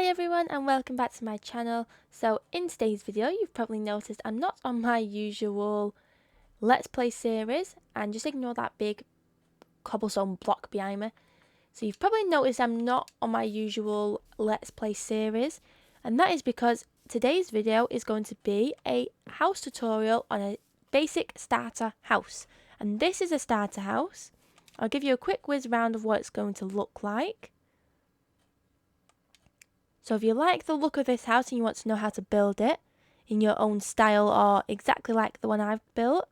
Hi everyone and welcome back to my channel. So in today's video you've probably noticed I'm not on my usual Let's Play series, and just ignore that big cobblestone block behind me. So you've probably noticed I'm not on my usual Let's Play series, and that is because today's video is going to be a house tutorial on a basic starter house. And this is a starter house. I'll give you a quick whiz round of what it's going to look like. So if you like the look of this house and you want to know how to build it in your own style or exactly like the one I've built,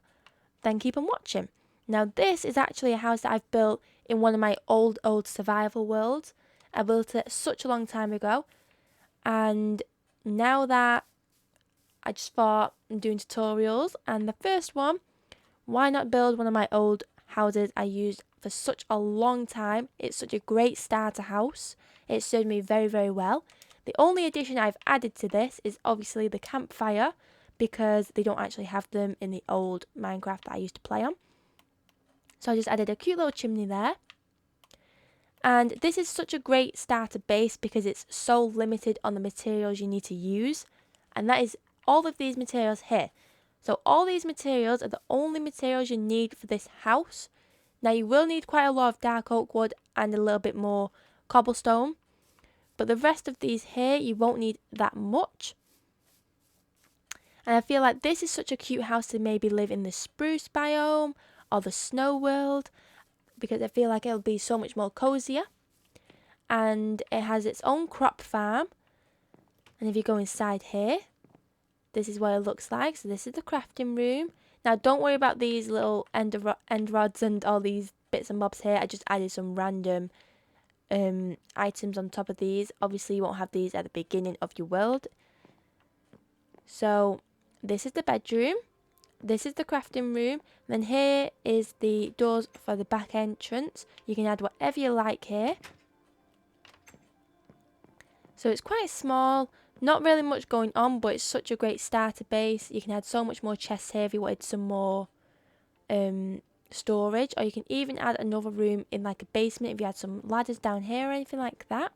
then keep on watching. Now this is actually a house that I've built in one of my old survival worlds. I built it such a long time ago, and now that I just thought I'm doing tutorials, and the first one, why not build one of my old houses I used for such a long time. It's such a great starter house. It served me very, very well. The only addition I've added to this is obviously the campfire, because they don't actually have them in the old Minecraft that I used to play on. So I just added a cute little chimney there. And this is such a great starter base because it's so limited on the materials you need to use. And that is all of these materials here. So all these materials are the only materials you need for this house. Now you will need quite a lot of dark oak wood and a little bit more cobblestone, but the rest of these here you won't need that much. And I feel like this is such a cute house to maybe live in the spruce biome or the snow world, because I feel like it'll be so much more cozier. And it has its own crop farm. And if you go inside here, this is what it looks like. So this is the crafting room. Now don't worry about these little end rods and all these bits and bobs here. I just added some random items on top of these. Obviously you won't have these at the beginning of your world. So this is the bedroom. This is the crafting room. Then here is the doors for the back entrance. You can add whatever you like here. So it's quite small, not really much going on, but it's such a great starter base. You can add so much more chests here if you wanted some more storage, or you can even add another room in like a basement if you had some ladders down here or anything like that.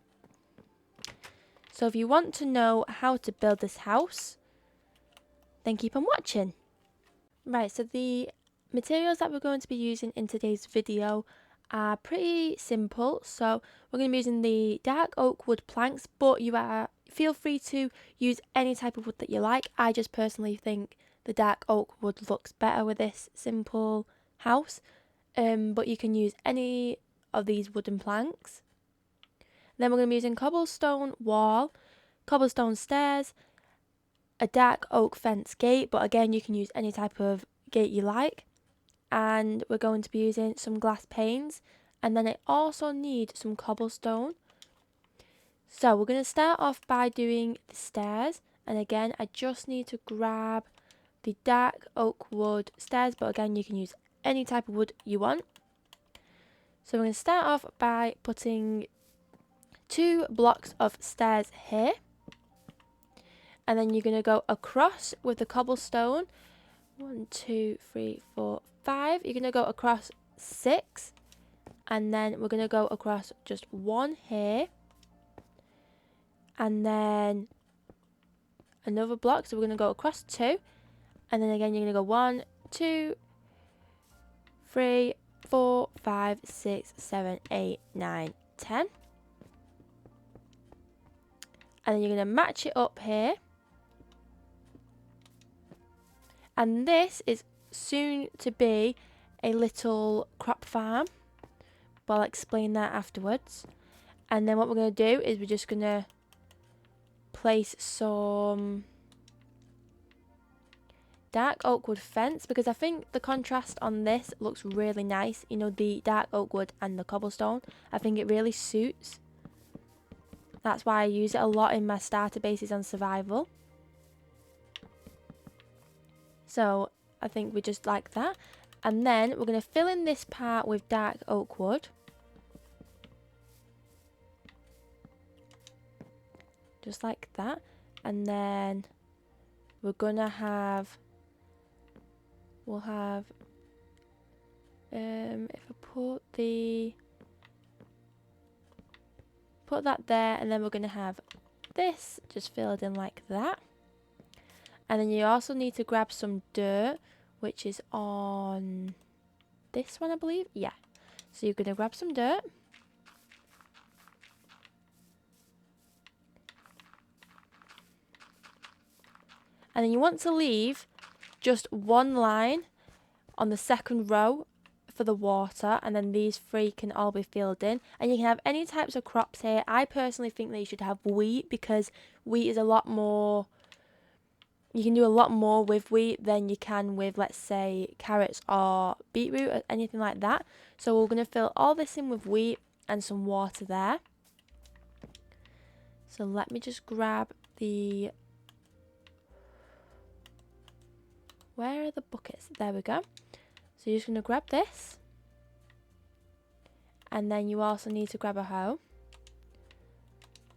So if you want to know how to build this house, then keep on watching. Right, so the materials that we're going to be using in today's video are pretty simple. So we're going to be using the dark oak wood planks, but feel free to use any type of wood that you like. I just personally think the dark oak wood looks better with this simple house, but you can use any of these wooden planks. Then we're going to be using cobblestone wall, cobblestone stairs, a dark oak fence gate, but again you can use any type of gate you like. And we're going to be using some glass panes, and then I also need some cobblestone. So we're going to start off by doing the stairs, and again I just need to grab the dark oak wood stairs, but again you can use any type of wood you want. So we're going to start off by putting 2 blocks of stairs here, and then you're going to go across with the cobblestone. 1, 2, 3, 4, 5. You're going to go across 6, and then we're going to go across just 1 here, and then another block, so we're going to go across 2, and then again you're going to go 1, 2, 3, 4, 5, 6, 7, 8, 9, 10, and then you're going to match it up here. And this is soon to be a little crop farm, but I'll explain that afterwards. And then what we're going to do is we're just going to place some dark oak wood fence, because I think the contrast on this looks really nice. You know, the dark oak wood and the cobblestone. I think it really suits. That's why I use it a lot in my starter bases on survival. So I think we just like that. And then we're going to fill in this part with dark oak wood. Just like that. And then we're going to have, we'll have, if I put that there, and then we're going to have this just filled in like that. And then you also need to grab some dirt, which is on this one, I believe. Yeah. So you're going to grab some dirt. And then you want to leave just one line on the second row for the water, and then these three can all be filled in. And you can have any types of crops here. I personally think that you should have wheat, because wheat is a lot more, you can do a lot more with wheat than you can with, let's say, carrots or beetroot or anything like that. So we're going to fill all this in with wheat and some water there. So let me just grab the, where are the buckets? There we go. So you're just going to grab this. And then you also need to grab a hoe.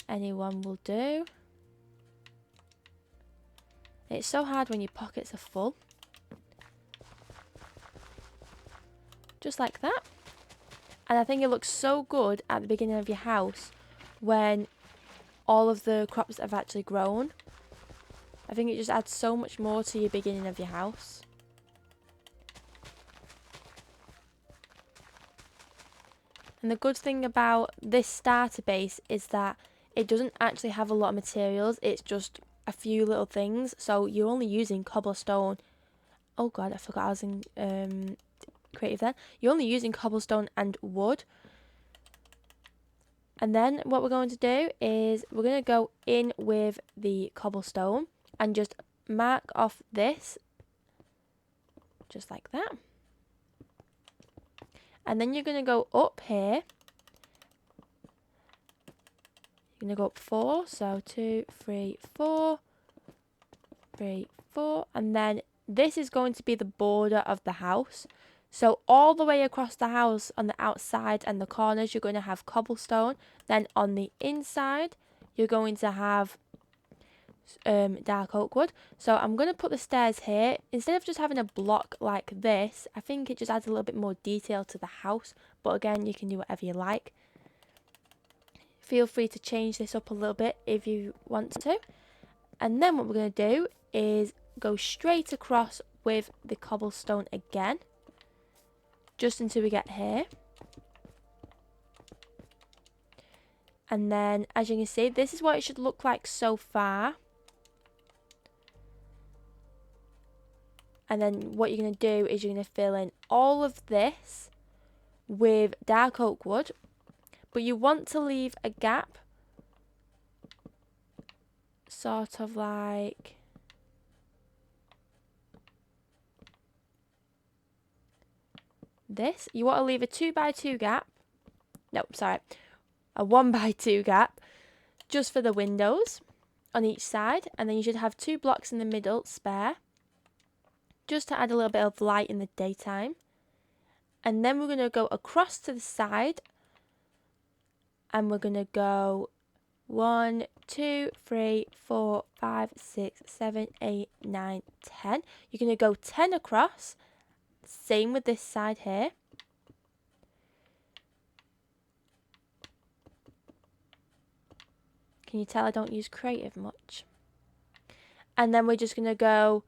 Anyone will do. It's so hard when your pockets are full. Just like that. And I think it looks so good at the beginning of your house when all of the crops have actually grown. I think it just adds so much more to your beginning of your house. And the good thing about this starter base is that it doesn't actually have a lot of materials. It's just a few little things. So you're only using cobblestone. Oh god, I forgot I was in creative then. You're only using cobblestone and wood. And then what we're going to do is we're going to go in with the cobblestone and just mark off this. Just like that. And then you're going to go up here. You're going to go up 4. So 2, 3, 4. 3, 4. And then this is going to be the border of the house. So all the way across the house on the outside and the corners, you're going to have cobblestone. Then on the inside, you're going to have dark oak wood. So I'm going to put the stairs here. Instead of just having a block like this, I think it just adds a little bit more detail to the house. But again, you can do whatever you like. Feel free to change this up a little bit if you want to. And then what we're going to do is go straight across with the cobblestone again. Just until we get here. And then, as you can see, this is what it should look like so far. And then what you're going to do is you're going to fill in all of this with dark oak wood. But you want to leave a gap. Sort of like this. You want to leave a 2 by 2 gap. No, sorry. A 1 by 2 gap. Just for the windows on each side. And then you should have 2 blocks in the middle spare. Just to add a little bit of light in the daytime. And then we're going to go across to the side. And we're going to go 1, 2, 3, 4, 5, 6, 7, 8, 9, 10. You're going to go 10 across. Same with this side here. Can you tell I don't use creative much? And then we're just going to go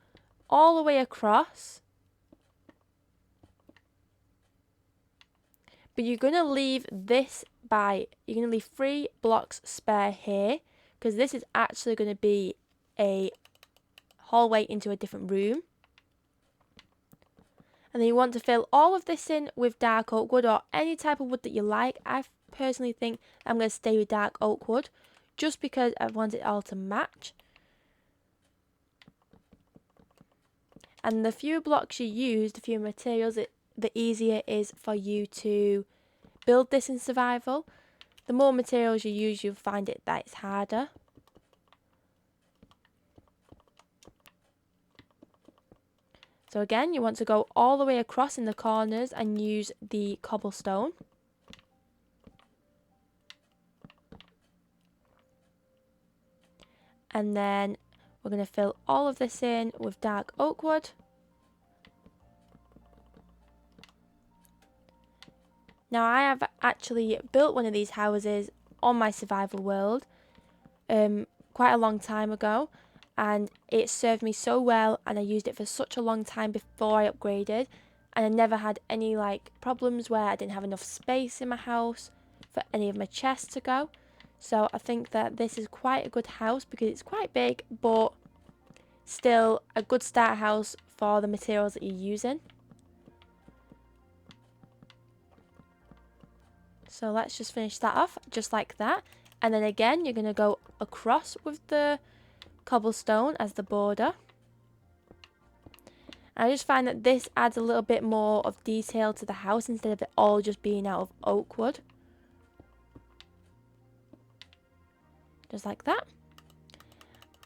all the way across. But you're going to leave this you're going to leave 3 blocks spare here. Because this is actually going to be a hallway into a different room. And then you want to fill all of this in with dark oak wood or any type of wood that you like. I personally think I'm going to stay with dark oak wood. Just because I want it all to match. And the fewer blocks you use, the fewer materials, the easier it is for you to build this in survival. The more materials you use, you'll find it that it's harder. So again, you want to go all the way across in the corners and use the cobblestone. And then we're going to fill all of this in with dark oak wood. Now I have actually built one of these houses on my survival world. quite a long time ago, and it served me so well, and I used it for such a long time before I upgraded, and I never had any like problems where I didn't have enough space in my house for any of my chests to go. So I think that this is quite a good house because it's quite big, but still a good start house for the materials that you're using. So let's just finish that off just like that. And then again, you're going to go across with the cobblestone as the border. I just find that this adds a little bit more of detail to the house instead of it all just being out of oak wood. Just like that.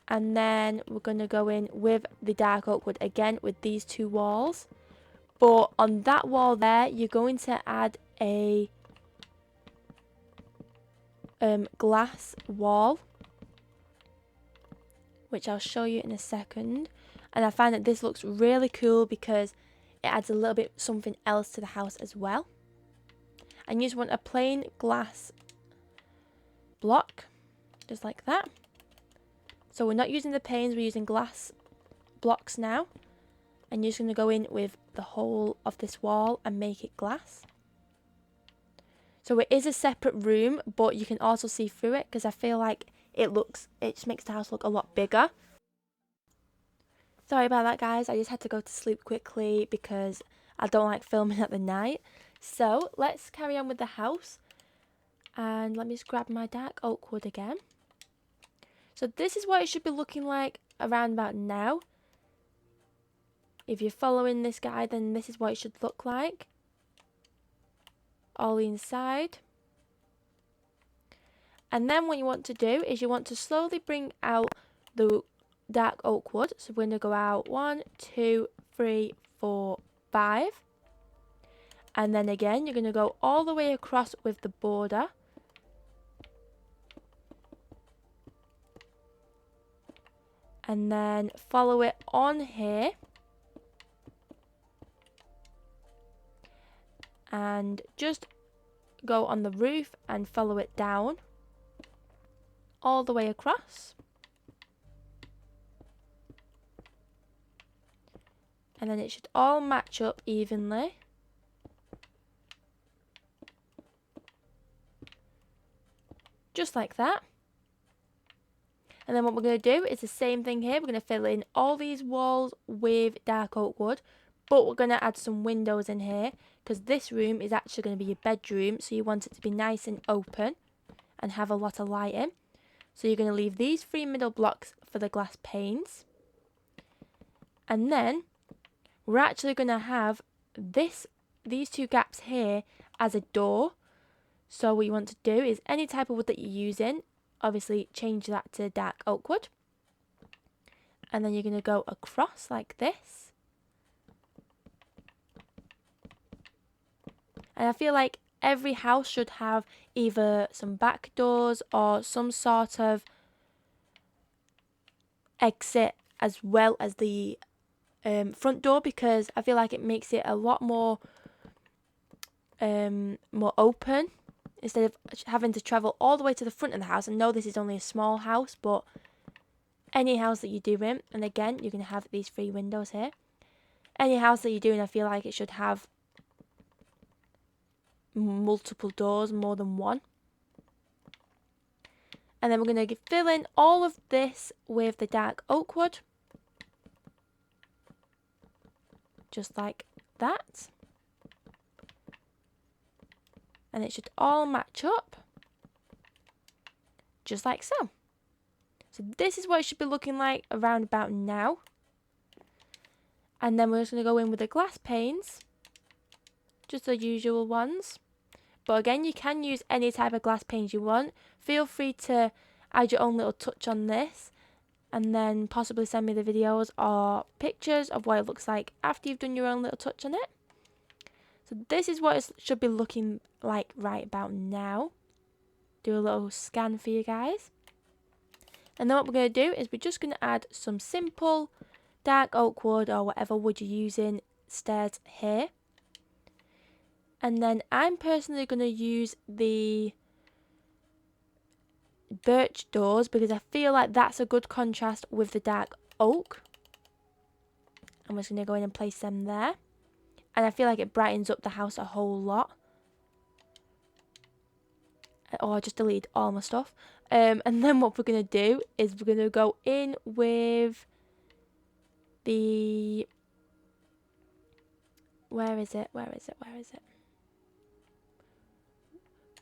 And then we're going to go in with the dark oak wood again with these two walls. But on that wall there, you're going to add a glass wall, which I'll show you in a second. And I find that this looks really cool because it adds a little bit something else to the house as well. And you just want a plain glass block, just like that. So we're not using the panes, we're using glass blocks now. And you're just going to go in with the whole of this wall and make it glass. So it is a separate room, but you can also see through it because I feel like it just makes the house look a lot bigger. Sorry about that, guys. I just had to go to sleep quickly because I don't like filming at the night. So let's carry on with the house. And let me just grab my dark oak wood again. So this is what it should be looking like around about now. If you're following this guide, then this is what it should look like. All inside. And then what you want to do is you want to slowly bring out the dark oak wood. So we're going to go out 1, 2, 3, 4, 5. And then again, you're going to go all the way across with the border. And then follow it on here. And just go on the roof and follow it down all the way across. And then it should all match up evenly. Just like that. And then what we're going to do is the same thing here. We're going to fill in all these walls with dark oak wood. But we're going to add some windows in here because this room is actually going to be your bedroom. So you want it to be nice and open and have a lot of light in. So you're going to leave these 3 middle blocks for the glass panes. And then we're actually going to have these 2 gaps here as a door. So what you want to do is any type of wood that you're using, obviously change that to dark oak wood. And then you're going to go across like this. And I feel like every house should have either some back doors or some sort of exit as well as the front door, because I feel like it makes it a lot more open instead of having to travel all the way to the front of the house. I know this is only a small house, but any house that you're doing, and again you're going to have these 3 windows here, any house that you're doing, I feel like it should have multiple doors, more than one. And then we're going to fill in all of this with the dark oak wood, just like that. And it should all match up, just like so. So this is what it should be looking like around about now. And then we're just going to go in with the glass panes, just the usual ones. But again, you can use any type of glass panes you want. Feel free to add your own little touch on this and then possibly send me the videos or pictures of what it looks like after you've done your own little touch on it. So this is what it should be looking like right about now. Do a little scan for you guys. And then what we're going to do is we're just going to add some simple dark oak wood or whatever wood you're using stairs here. And then I'm personally going to use the birch doors because I feel like that's a good contrast with the dark oak. I'm just going to go in and place them there. And I feel like it brightens up the house a whole lot. Oh, I just deleted all my stuff. And then what we're going to do is we're going to go in with the... Where is it?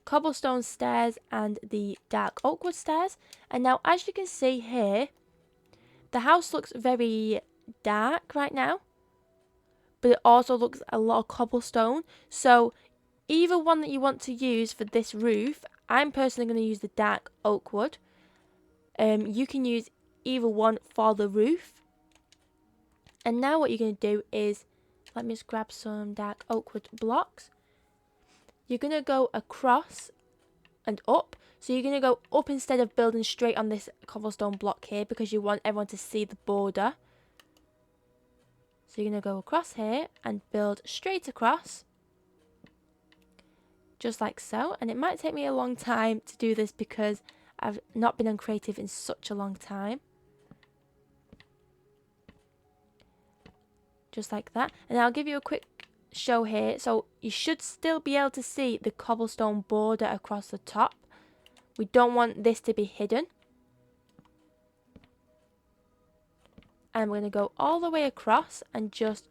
Cobblestone stairs and the dark oak wood stairs. And now, as you can see here, the house looks very dark right now, but it also looks a lot of cobblestone. So either one that you want to use for this roof, I'm personally going to use the dark oak wood. You can use either one for the roof. And now what you're going to do is, let me just grab some dark oak wood blocks. You're going to go across and up. So you're going to go up instead of building straight on this cobblestone block here, because you want everyone to see the border. So you're going to go across here and build straight across. Just like so. And it might take me a long time to do this because I've not been on creative in such a long time. Just like that. And I'll give you a quick show here. So you should still be able to see the cobblestone border across the top. We don't want this to be hidden. And we're going to go all the way across and just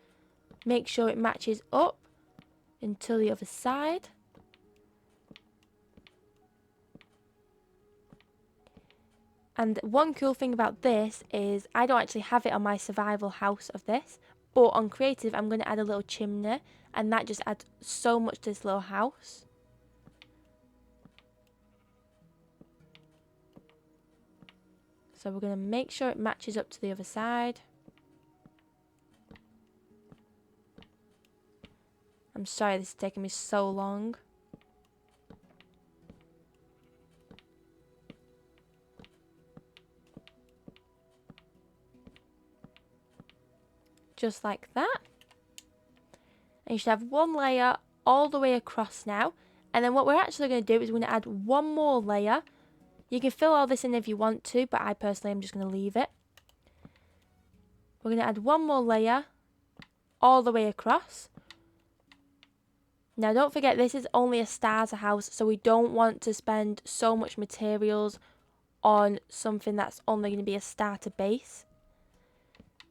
make sure it matches up until the other side. And one cool thing about this is I don't actually have it on my survival house of this, but on creative I'm going to add a little chimney, and that just adds so much to this little house. So we're going to make sure it matches up to the other side. I'm sorry this is taking me so long. Just like that. And you should have one layer all the way across now. And then what we're actually going to do is we're going to add one more layer. You can fill all this in if you want to, but I personally am just going to leave it. We're going to add one more layer all the way across. Now don't forget, this is only a starter house, so we don't want to spend so much materials on something that's only going to be a starter base.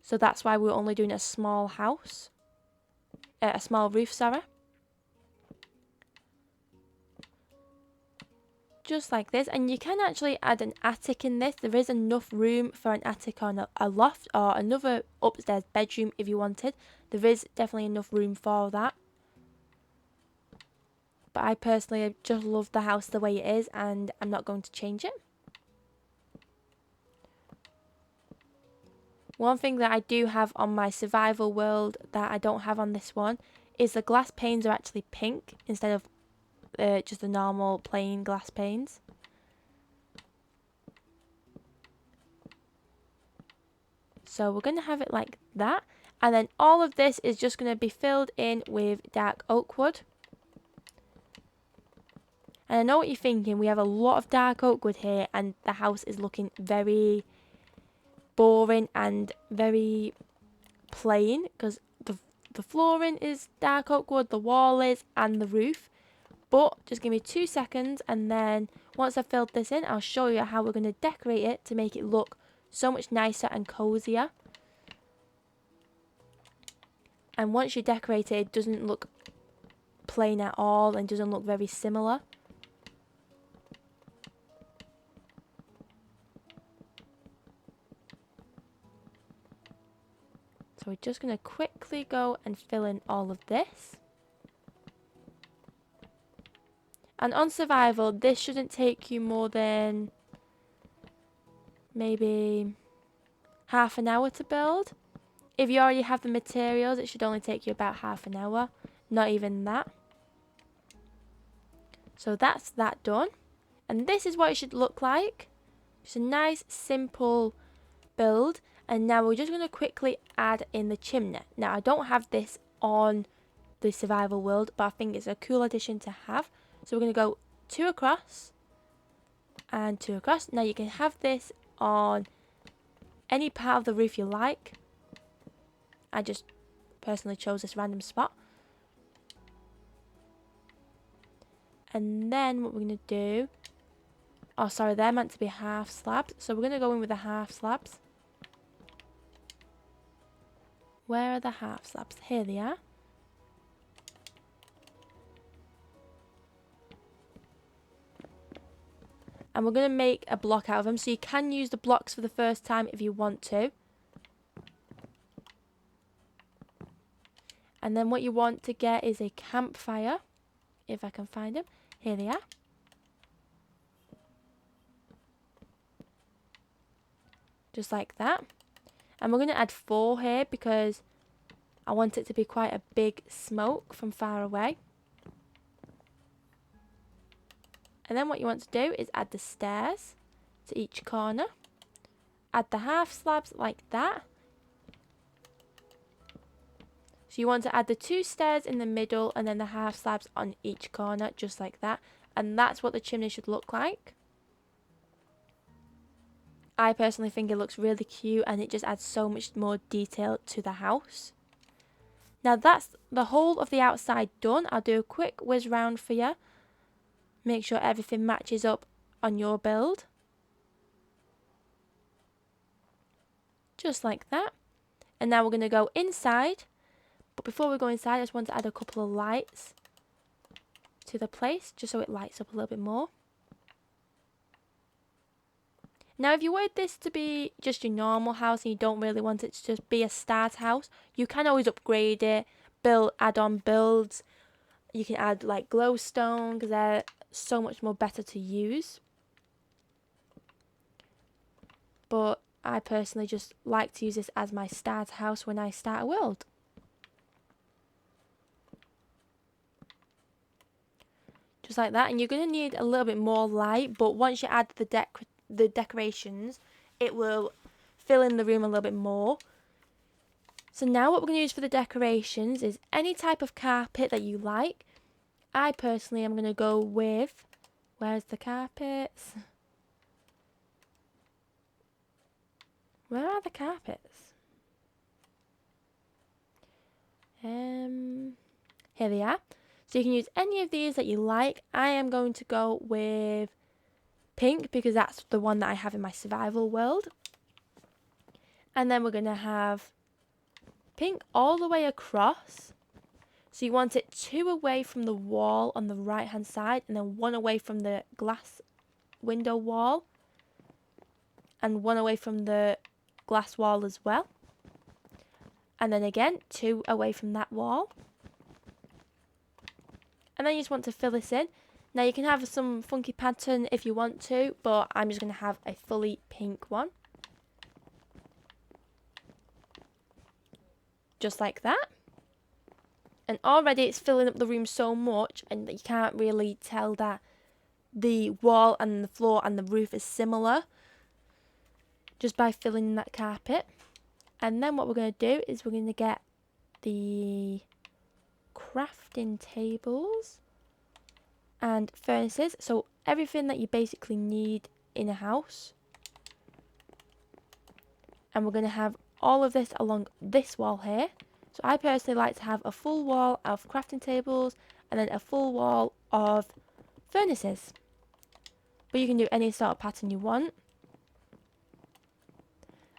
So that's why we're only doing a small house. A small roof, sorry. Just like this. And you can actually add an attic in this. There is enough room for an attic on a loft or another upstairs bedroom if you wanted. There is definitely enough room for that. But I personally just love the house the way it is, and I'm not going to change it. One thing that I do have on my survival world that I don't have on this one is the glass panes are actually pink instead of just the normal plain glass panes. So we're going to have it like that. And then all of this is just going to be filled in with dark oak wood. And I know what you're thinking, we have a lot of dark oak wood here and the house is looking very boring and very plain because the flooring is dark oak wood, the wall is, and the roof. But just give me 2 seconds, and then once I've filled this in, I'll show you how we're going to decorate it to make it look so much nicer and cozier. And once you decorate it, it doesn't look plain at all and doesn't look very similar. So we're just going to quickly go and fill in all of this. And on survival, this shouldn't take you more than maybe half an hour to build. If you already have the materials, it should only take you about half an hour. Not even that. So that's that done. And this is what it should look like. Just a nice, simple build. And now we're just going to quickly add in the chimney. Now, I don't have this on the survival world, but I think it's a cool addition to have. So we're going to go 2 across, and 2 across. Now you can have this on any part of the roof you like. I just personally chose this random spot. And then what we're going to do, oh sorry, they're meant to be half slabs, so we're going to go in with the half slabs. Where are the half slabs? Here they are. And we're going to make a block out of them, so you can use the blocks for the first time if you want to. And then what you want to get is a campfire, if I can find them. Here they are. Just like that. And we're going to add 4 here because I want it to be quite a big smoke from far away. And then what you want to do is add the stairs to each corner. Add the half slabs like that. So you want to add the 2 stairs in the middle and then the half slabs on each corner, just like that. And that's what the chimney should look like. I personally think it looks really cute and it just adds so much more detail to the house. Now that's the whole of the outside done. I'll do a quick whiz round for you. Make sure everything matches up on your build. Just like that. And now we're going to go inside. But before we go inside, I just want to add a couple of lights to the place, just so it lights up a little bit more. Now, if you want this to be just your normal house and you don't really want it to just be a start house, you can always upgrade it, add on builds. You can add like glowstone because they're so much more better to use. But I personally just like to use this as my start house when I start a world. Just like that, and you're going to need a little bit more light, but once you add the decorations, it will fill in the room a little bit more. So now what we're going to use for the decorations is any type of carpet that you like. I personally am going to go with, where's the carpets? Where are the carpets? Here they are. So you can use any of these that you like. I am going to go with pink because that's the one that I have in my survival world. And then we're going to have pink all the way across. So you want it 2 away from the wall on the right hand side and then 1 away from the glass window wall. And 1 away from the glass wall as well. And then again 2 away from that wall. And then you just want to fill this in. Now you can have some funky pattern if you want to, but I'm just going to have a fully pink one. Just like that. And already it's filling up the room so much and you can't really tell that the wall and the floor and the roof is similar. Just by filling in that carpet. And then what we're going to do is we're going to get the crafting tables and furnaces, so everything that you basically need in a house. And we're going to have all of this along this wall here. So I personally like to have a full wall of crafting tables and then a full wall of furnaces, but you can do any sort of pattern you want.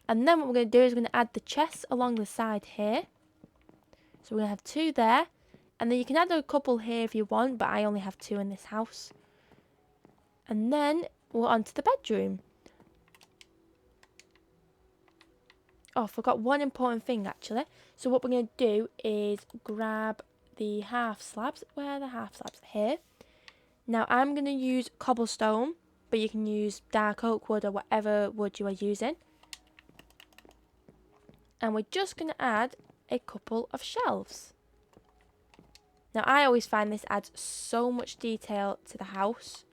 And then what we're going to do is we're going to add the chests along the side here. So we're going to have 2 there. And then you can add a couple here if you want, but I only have 2 in this house. And then we're on to the bedroom. Oh, I forgot one important thing actually. So what we're going to do is grab the half slabs. Where are the half slabs? Here. Now I'm going to use cobblestone, but you can use dark oak wood or whatever wood you are using. And we're just going to add a couple of shelves. Now I always find this adds so much detail to the house.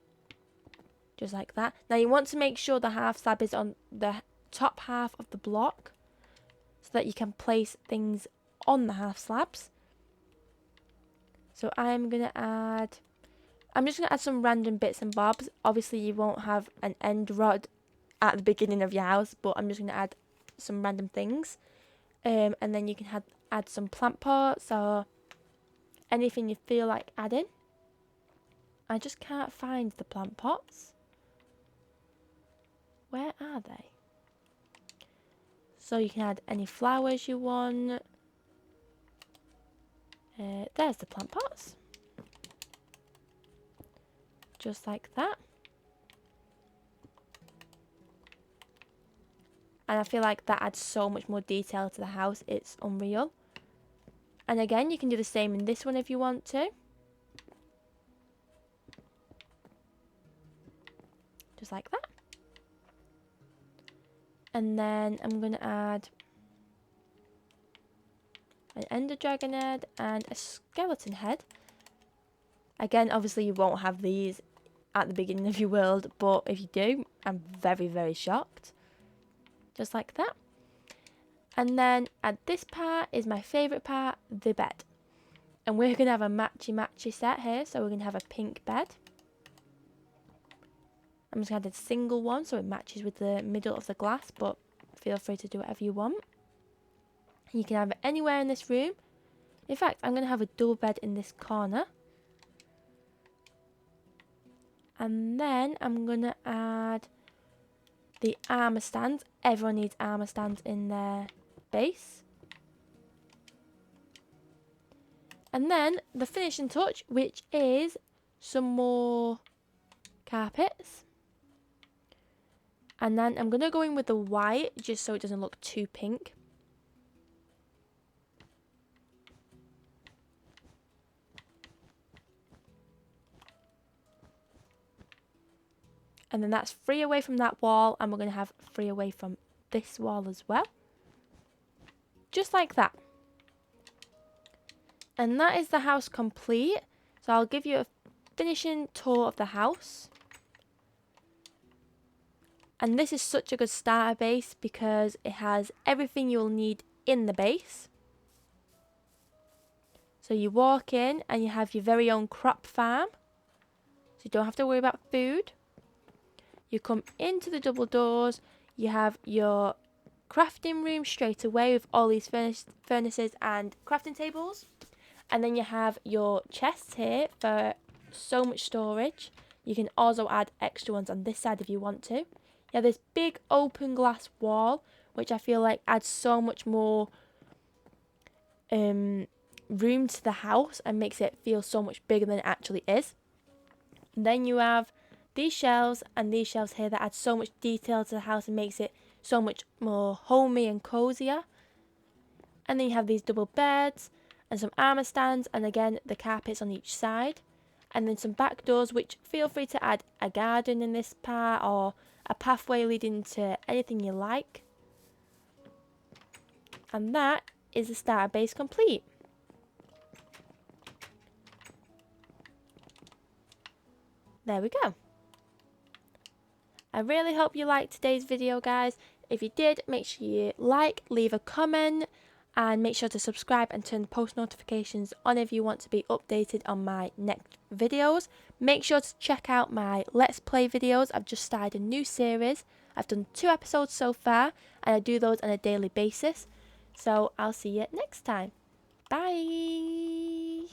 Just like that. Now you want to make sure the half slab is on the top half of the block, so that you can place things on the half slabs. So I'm going to add, I'm just going to add some random bits and bobs. Obviously, you won't have an end rod at the beginning of your house, but I'm just going to add some random things. And then you can add some plant pots or anything you feel like adding. I just can't find the plant pots. Where are they? So you can add any flowers you want. There's the plant pots. Just like that. And I feel like that adds so much more detail to the house. It's unreal. And again, you can do the same in this one if you want to. Just like that. And then I'm going to add an ender dragon head and a skeleton head. Again, obviously you won't have these at the beginning of your world, but if you do, I'm very, very shocked. Just like that. And then at this part is my favourite part, the bed. And we're going to have a matchy set here, so we're going to have a pink bed. I'm just going to add a single one so it matches with the middle of the glass, but feel free to do whatever you want. You can have it anywhere in this room. In fact, I'm going to have a double bed in this corner. And then I'm going to add the armour stands. Everyone needs armour stands in their base. And then the finishing touch, which is some more carpets. And then I'm going to go in with the white just so it doesn't look too pink. And then that's 3 away from that wall, and we're going to have 3 away from this wall as well. Just like that. And that is the house complete. So I'll give you a finishing tour of the house. And this is such a good starter base because it has everything you'll need in the base. So you walk in and you have your very own crop farm. So you don't have to worry about food. You come into the double doors, you have your crafting room straight away with all these furnaces and crafting tables. And then you have your chests here for so much storage. You can also add extra ones on this side if you want to. You have this big open glass wall, which I feel like adds so much more room to the house and makes it feel so much bigger than it actually is. And then you have these shelves and these shelves here that add so much detail to the house and makes it so much more homey and cozier. And then you have these double beds and some armour stands, and again the carpets on each side. And then some back doors, which feel free to add a garden in this part or a pathway leading to anything you like. And that is the starter base complete. There we go. I really hope you liked today's video, guys. If you did, make sure you like, leave a comment, and make sure to subscribe and turn the post notifications on if you want to be updated on my next videos. Make sure to check out my Let's Play videos. I've just started a new series. I've done 2 episodes so far, and I do those on a daily basis. So I'll see you next time. Bye!